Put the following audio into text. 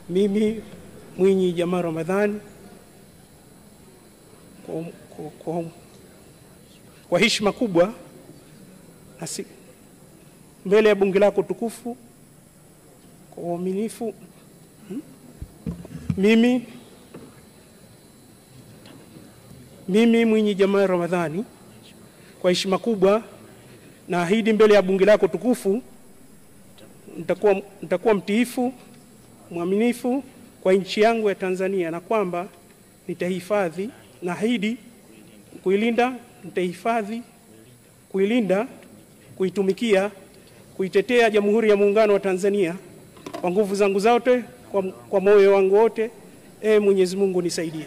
Mimi Mwinyi Jamaa Ramadhani kwa heshima kubwa mbele ya bunge lako tukufu, kwa uaminifu, mimi Mwinyi Jamaa Ramadhani kwa heshima kubwa naahidi mbele ya bunge lako tukufu nitakuwa mtiifu, mwaminifu kwa nchi yangu ya Tanzania, na kwamba nitahifadhi, naahidi kuilinda, nitahifadhi, kuilinda, kuitumikia, kuitetea Jamhuri ya Muungano wa Tanzania kwa nguvu zangu zote, kwa moyo wangu wote. Mwenyezi Mungu nisaidie.